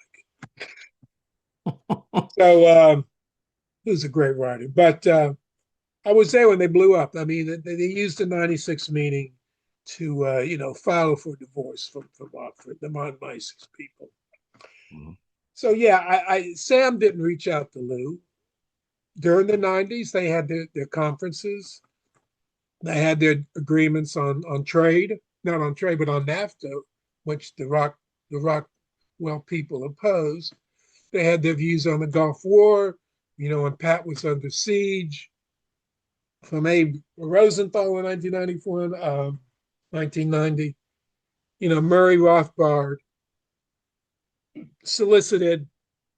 So who's a great writer. But I was there when they blew up. I mean, they used the '96 meeting to, file for divorce from Rockford, the Mont Mises people. Mhm. So yeah, Sam didn't reach out to Lou during the '90s. They had their conferences. They had their agreements on trade, not on trade, but on NAFTA, which the Rockwell people opposed. They had their views on the Gulf War, when Pat was under siege from Abe Rosenthal in 1994, 1990. Murray Rothbard solicited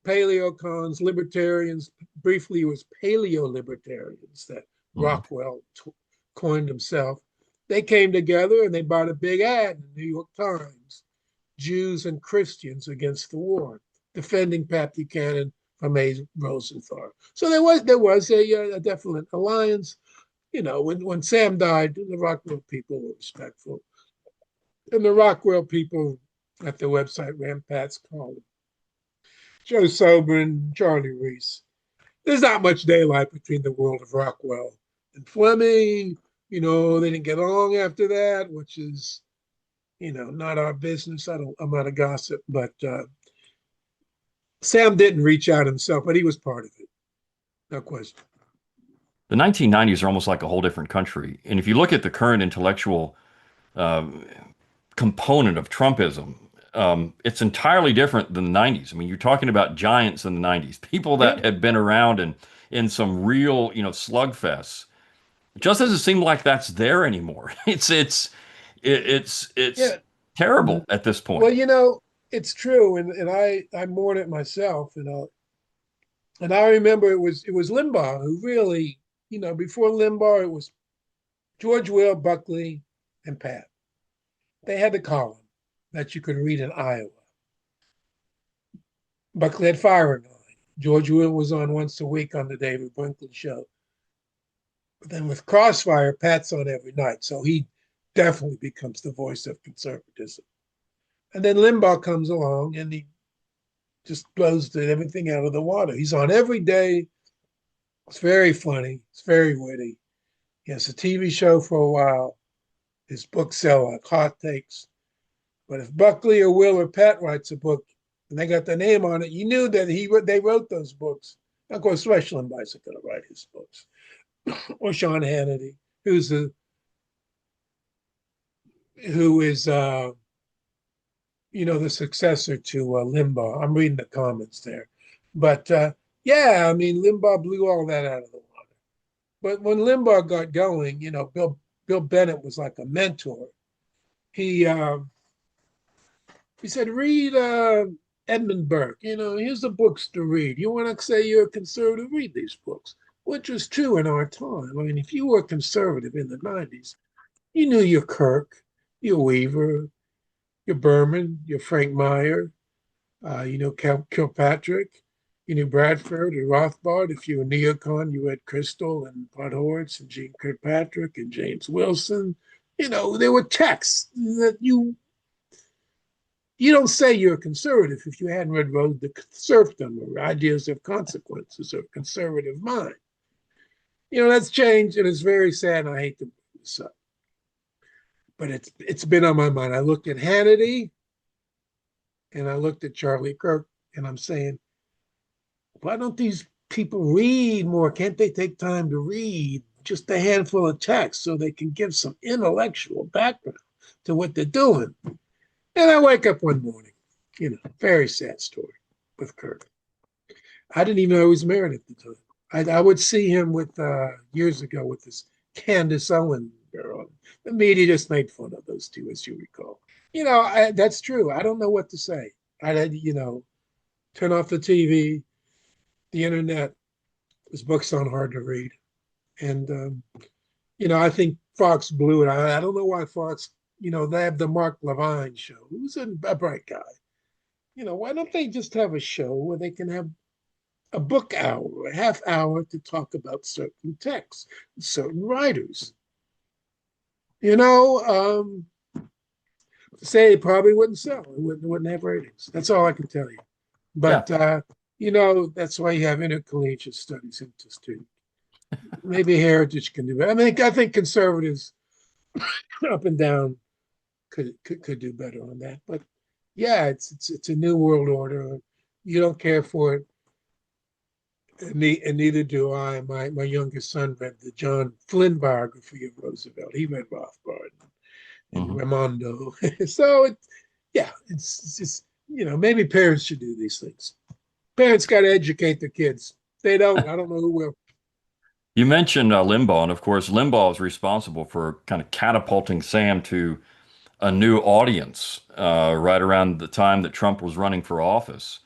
paleocons, libertarians. Briefly, it was paleo-libertarians that Mhm. Rockwell coined himself. They came together and they bought a big ad in the New York Times, Jews and Christians against the war, defending Pat Buchanan from A. Rosenthal. So there was a definite alliance. When Sam died, the Rockwell people were respectful, and the Rockwell people at the website ran Pat's column. Joe Sobran, Charlie Reese. There's not much daylight between the world of Rockwell and Fleming. They didn't get along after that, which is, not our business. I'm not a gossip, but Sam didn't reach out himself, but he was part of it. No question. The 1990s are almost like a whole different country. And if you look at the current intellectual uh, component of Trumpism, it's entirely different than the 90s. I mean, you're talking about giants in the 90s, people Yeah. that had been around and in some real, slugfests. It just doesn't seem like that's there anymore. It's Yeah. terrible at this Well, point. it's true, and I mourn it myself, and I remember it was Limbaugh who really, before Limbaugh, it was George Will, Buckley, and Pat. They had the column that you could read in Iowa. Buckley had Firing Line. George Will was on once a week on the David Brinkley show. But then with Crossfire, Pat's on every night. So he definitely becomes the voice of conservatism. And then Limbaugh comes along and he just blows everything out of the water. He's on every day. It's very funny. It's very witty. He has a TV show for a while. His books sell like hotcakes. But if Buckley or Will or Pat writes a book and they got their name on it, you knew that they wrote those books. Of course, Rush Limbaugh's going to write his books, or Sean Hannity, who is the successor to Limbaugh. I'm reading the comments there, but yeah, I mean Limbaugh blew all that out of the water. But when Limbaugh got going, Bill Bennett was like a mentor. He said, read Edmund Burke. Here's the books to read. You want to say you're a conservative? Read these books, which was true in our time. I mean, if you were a conservative in the 90s, you knew your Kirk, your Weaver, your Berman, your Frank Meyer, Kilpatrick, you knew Bradford or Rothbard. If you were neocon, you read Crystal and Podhoretz and Gene Kirkpatrick and James Wilson. There were texts that you don't say you're a conservative if you hadn't read Road to Serfdom or Ideas of Consequences or Conservative Mind. That's changed and it's very sad, and I hate to bring this up. But it's been on my mind. I looked at Hannity and I looked at Charlie Kirk, and I'm saying, why don't these people read more? Can't they take time to read just a handful of texts so they can give some intellectual background to what they're doing? And I wake up one morning, very sad story with Kirk. I didn't even know he was married at the time. I would see him with years ago with this Candace Owen girl. The media just made fun of those two, as you recall. That's true. I don't know what to say. Turn off the TV, the internet. His books aren't hard to read, and I think Fox blew it. I don't know why Fox. They have the Mark Levine show, who's a bright guy. Why don't they just have a show where they can have a book hour, a half hour to talk about certain texts, certain writers? Say it probably wouldn't sell. It wouldn't have ratings. That's all I can tell you. Yeah. But that's why you have intercollegiate studies institute. Maybe Heritage can do it. I think conservatives up and down could do better on that. But yeah, it's a new world order. You don't care for it, and neither do I. My youngest son read the John Flynn biography of Roosevelt. He read Rothbard and Mhm. Raimondo. So it's just maybe parents should do these things. Parents got to educate their kids. If they don't, I don't know who will. You mentioned Limbaugh, and of course, Limbaugh is responsible for kind of catapulting Sam to a new audience right around the time that Trump was running for office.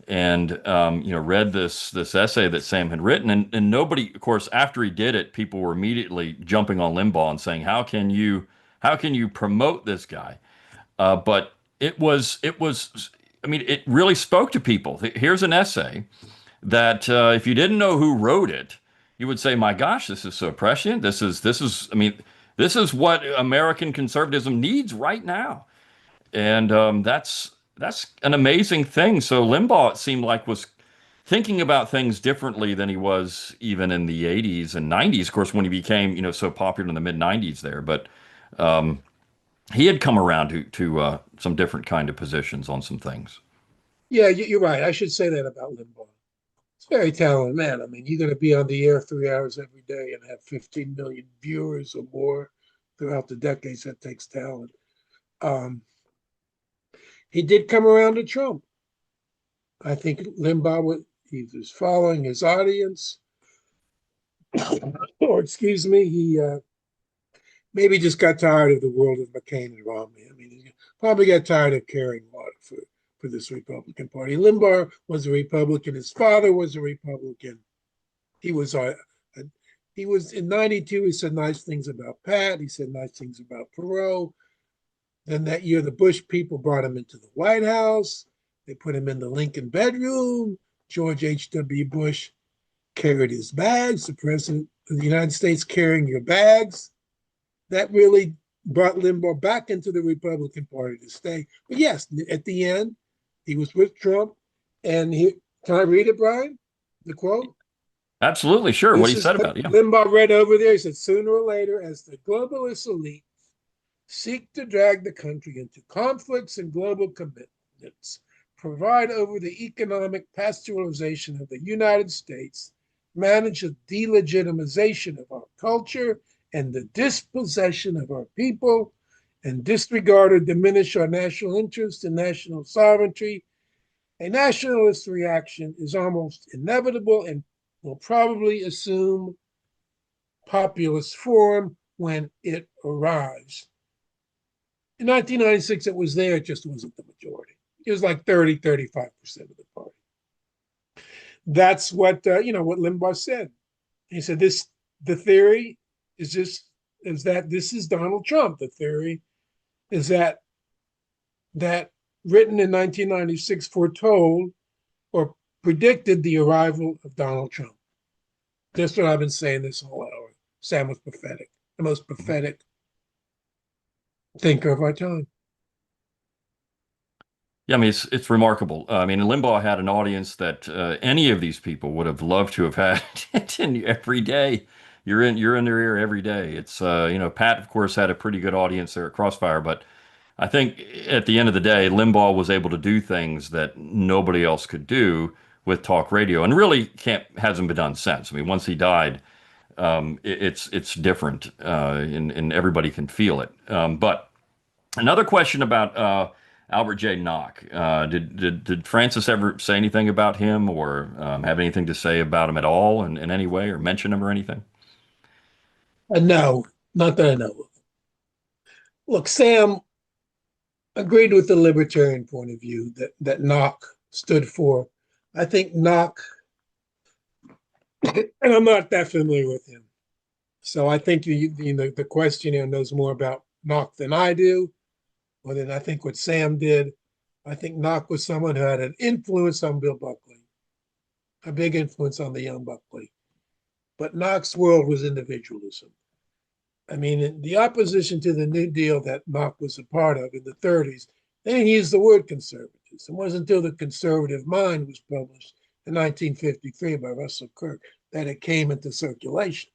And read this essay that Sam had written, and nobody, of course, after he did it, people were immediately jumping on Limbaugh and saying, how can you promote this guy? But it was, I mean, it really spoke to people. Here's an essay that if you didn't know who wrote it, you would say, "My gosh, this is so prescient. This is. I mean, this is what American conservatism needs right now." And that's an amazing thing. So Limbaugh, it seemed like, was thinking about things differently than he was even in the 80s and 90s. Of course, when he became, so popular in the mid 90s there, but he had come around to some different kind of positions on some things. Yeah, you're right. I should say that about Limbaugh. It's a very talented man. I mean, you're going to be on the air 3 hours every day and have 15 million viewers or more throughout the decades. That takes talent. Um, he did come around to Trump. I think Limbaugh was he was following his audience, or excuse me, he maybe just got tired of the world of McCain and Romney. I mean, he probably got tired of carrying water for this Republican Party. Limbaugh was a Republican. His father was a Republican. He was a he was in '92. He said nice things about Pat. He said nice things about Perot. Then that year, the Bush people brought him into the White House. They put him in the Lincoln bedroom. George H.W. Bush carried his bags. The president of the United States carrying your bags. That really brought Limbaugh back into the Republican Party to stay. But yes, at the end, he was with Trump. And he, can I read it, Brian? The quote? Absolutely, sure. What This he is said about it, yeah. Limbaugh read over there. He said, sooner or later, as the globalist elite seek to drag the country into conflicts and global commitments, provide over the economic pasteurization of the United States, manage a delegitimization of our culture and the dispossession of our people, and disregard or diminish our national interest and national sovereignty, a nationalist reaction is almost inevitable and will probably assume populist form when it arrives. In 1996, it was there, it just wasn't the majority. It was like 35% of the party. That's what what Limbaugh said. He said the theory is that this is Donald Trump. The theory is that written in 1996 foretold or predicted the arrival of Donald Trump. That's what I've been saying this whole hour. Sam was prophetic, the most prophetic thinker of our time. Yeah, I mean, it's remarkable. I mean, Limbaugh had an audience that any of these people would have loved to have had every day. You're in their ear every day. It's Pat, of course, had a pretty good audience there at Crossfire, but I think at the end of the day, Limbaugh was able to do things that nobody else could do with talk radio, and really can't hasn't been done since. I mean, once he died, it's different, and everybody can feel it. But another question about Albert J. Nock. Did Francis ever say anything about him, or have anything to say about him at all in any way, or mention him or anything? No, not that I know of. Look, Sam agreed with the libertarian point of view that Nock stood for. I think Nock, and I'm not that familiar with him, so I think the questioner knows more about Nock than I do, or than I think what Sam did. I think Nock was someone who had an influence on Bill Buckley, a big influence on the young Buckley. But Nock's world was individualism. I mean, the opposition to the New Deal that Nock was a part of in the 30s, they didn't use the word conservatism. It wasn't until The Conservative Mind was published in 1953 by Russell Kirk that it came into circulation.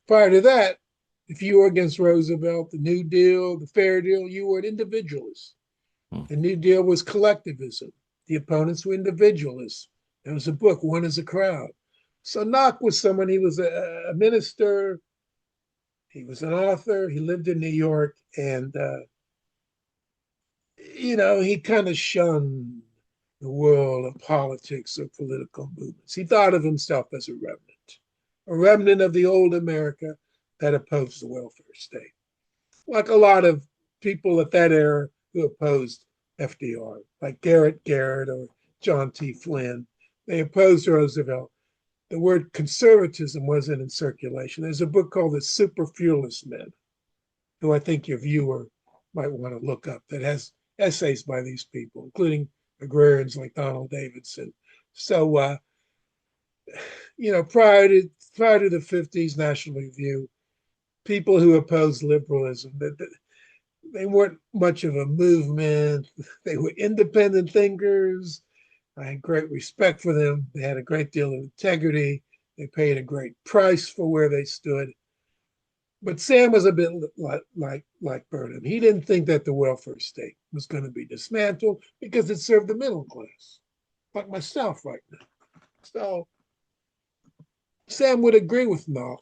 Prior to that, if you were against Roosevelt, the New Deal, the Fair Deal, you were an individualist. Hmm. The New Deal was collectivism. The opponents were individualists. There was a book, One is a Crowd. So Nock was someone, he was a minister, he was an author, he lived in New York, and, he kind of shunned the world of politics or political movements. He thought of himself as a remnant of the old America that opposed the welfare state. Like a lot of people at that era who opposed FDR, like Garrett Garrett or John T. Flynn. They opposed Roosevelt. The word conservatism wasn't in circulation. There's a book called The Superfluous Men, who I think your viewer might want to look up, that has essays by these people, including agrarians like Donald Davidson. So prior to the 50s National Review, people who opposed liberalism, that they weren't much of a movement. They were independent thinkers. I had great respect for them. They had a great deal of integrity. They paid a great price for where they stood. But Sam was a bit like Burnham. He didn't think that the welfare state was going to be dismantled because it served the middle class, like myself right now. So Sam would agree with Knock,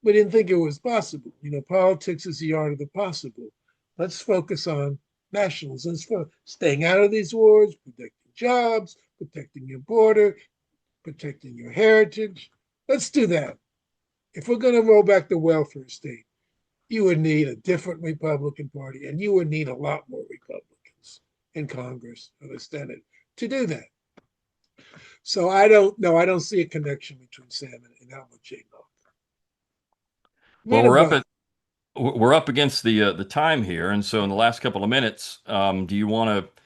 but didn't think it was possible. Politics is the art of the possible. Let's focus on nationalism. Staying out of these wars, protecting jobs, protecting your border, protecting your heritage. Let's do that. If we're going to roll back the welfare state, you would need a different Republican Party, and you would need a lot more Republicans in Congress or the Senate to do that. So I don't know. I don't see a connection between Sam and Albert J. Knox. Well, Read about it. we're up against the time here, and so in the last couple of minutes, do you want to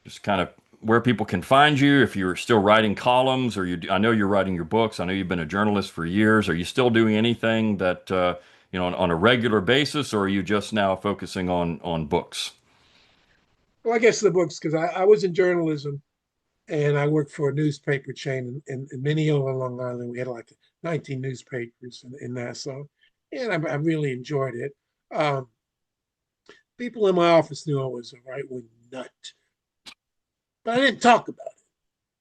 just kind of where people can find you if you're still writing columns or I know you're writing your books. I know you've been a journalist for years. Are you still doing anything that on a regular basis, or are you just now focusing on books? Well, I guess the books, because I was in journalism and I worked for a newspaper chain in Mineola, Long Island. We had like 19 newspapers in Nassau, and I really enjoyed it. Um, People in my office knew I was a right wing nut, but I didn't talk about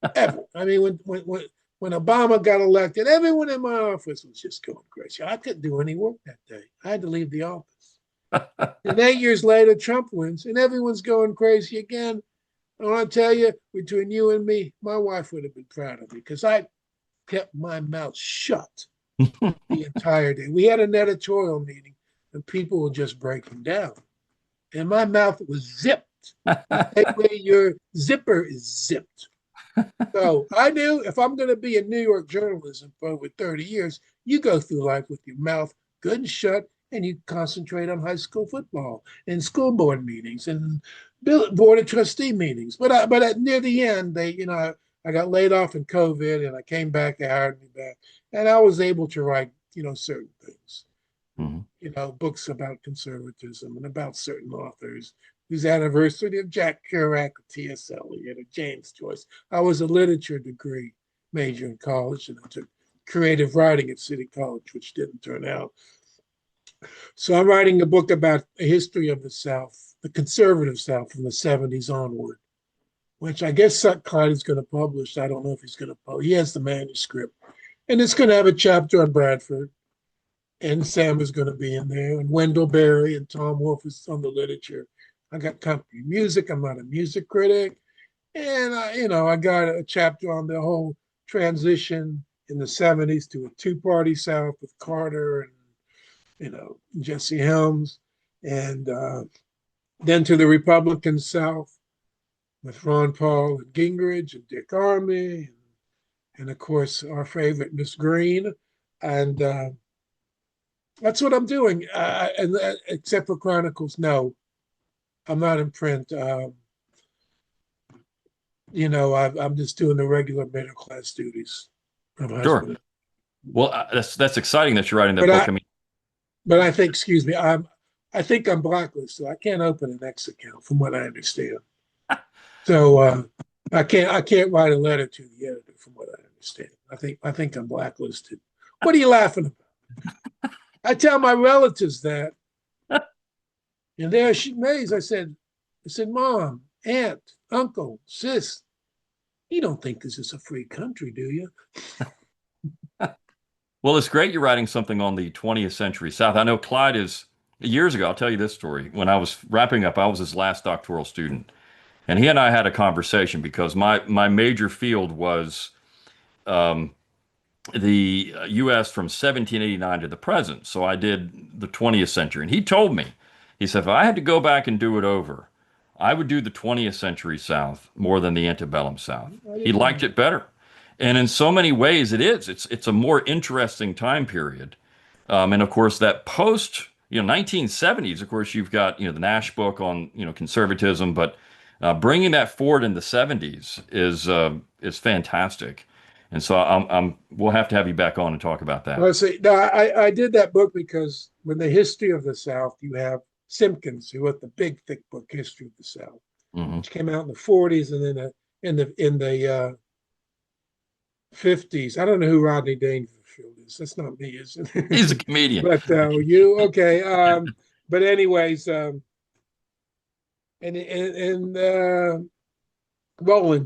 it ever. I mean, when Obama got elected, everyone in my office was just going crazy. I couldn't do any work that day. I had to leave the office. And 8 years later, Trump wins, and everyone's going crazy again. I want to tell you, between you and me, my wife would have been proud of me because I kept my mouth shut the entire day. We had an editorial meeting, and people were just breaking down, and my mouth was zipped the same way your zipper is zipped. So I knew if I'm going to be in New York journalism for over 30 years, you go through life with your mouth good and shut, and you concentrate on high school football and school board meetings and board of trustee meetings. But near the end, I got laid off in COVID, and I came back. They hired me back, and I was able to write certain things. Mhm. Books about conservatism and about certain authors whose anniversary of Jack Kerouac, or T.S. Eliot, or James Joyce. I was a literature degree major in college, and I took creative writing at City College, which didn't turn out. So I'm writing a book about a history of the South, the conservative South from the 70s onward, which I guess Clyde is going to publish. I don't know if he's going to publish. He has the manuscript. And it's going to have a chapter on Bradford. And Sam is going to be in there, and Wendell Berry and Tom Wolfe is on the literature. I got country music. I'm not a music critic. And I got a chapter on the whole transition in the 70s to a two-party South with Carter and Jesse Helms, and then to the Republican South with Ron Paul and Gingrich and Dick Armey, and of course our favorite Miss Green, and that's what I'm doing. And except for Chronicles, no, I'm not in print. I'm just doing the regular middle class duties of Sure. husband. Well, that's exciting that you're writing that But book. I, I mean, but I think, excuse me, I think I'm blacklisted. I can't open an X account, from what I understand. So I can't write a letter to the editor, from what I understand. I think I'm blacklisted. What are you laughing about? I tell my relatives that, and they're amazed. I said, Mom, Aunt, Uncle, Sis, you don't think this is a free country, do you? well, it's great you're writing something on the 20th century South. I know Clyde is years ago. I'll tell you this story. When I was wrapping up, I was his last doctoral student, and he and I had a conversation because my major field was um, the U.S. from 1789 to the present. So I did the 20th century. And he told me, he said, if I had to go back and do it over, I would do the 20th century South more than the antebellum South. I He didn't liked know. it better. And in so many ways, it is. It's a more interesting time period. And of course, that post, 1970s, of course, you've got, the Nash book on, conservatism, but bringing that forward in the 70s is fantastic. And so we'll have to have you back on and talk about that. Well, see, no, I did that book because when the history of the South, you have Simpkins, who wrote the big, thick book, History of the South, Hmm. which came out in the 40s, and then in the 50s. I don't know who Rodney Dangerfield is. That's not me, is it? He's a comedian. But you okay? But anyways, and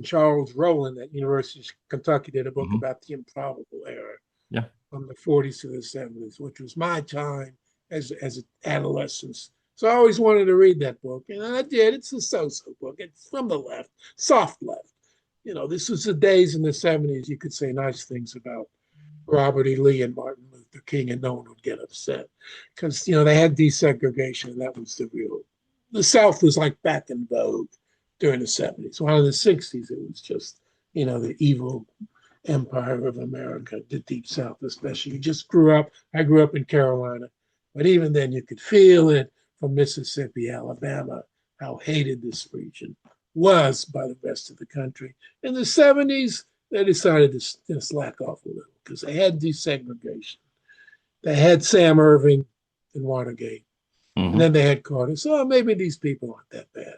Charles Rowland at University of Kentucky did a book Hmm. about the improbable era Yeah. from the 40s to the 70s, which was my time as an adolescent. So I always wanted to read that book, and I did. It's a so-so book. It's from the left, soft left. This was the days in the 70s you could say nice things about Robert E. Lee and Martin Luther King, and no one would get upset because they had desegregation, and that was the South was like back in vogue during the 70s. While in the 60s, it was just the evil empire of America, the Deep South especially. I grew up in Carolina, but even then you could feel it from Mississippi, Alabama, how hated this region was by the rest of the country. In the 70s, they decided to slack off a little because they had desegregation. They had Sam Irving and Watergate, and Hmm. then they had Carter. So maybe these people aren't that bad.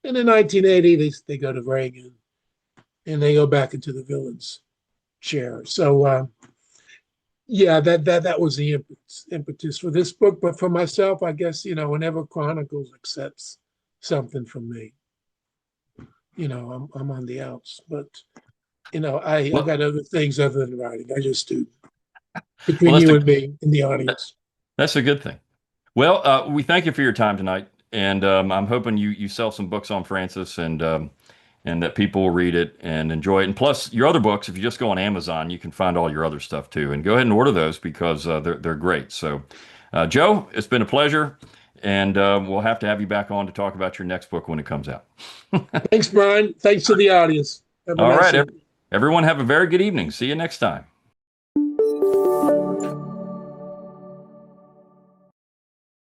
And in 1980, they go to Reagan, and they go back into the villains chair. So yeah, that was the impetus for this book. But for myself, I guess whenever Chronicles accepts something from me, I'm on the outs. But I Well, got other things other than writing. I just do well, between you and me in the audience. that's a good thing. Well, we thank you for your time tonight, and I'm hoping you sell some books on Francis, and that people will read it and enjoy it. And plus, your other books, if you just go on Amazon, you can find all your other stuff too. And go ahead and order those because they're great. So, Joe, it's been a pleasure, and we'll have to have you back on to talk about your next book when it comes out. Thanks, Brian. Thanks to the audience. Have a All nice right, evening. everyone, have a very good evening. See you next time.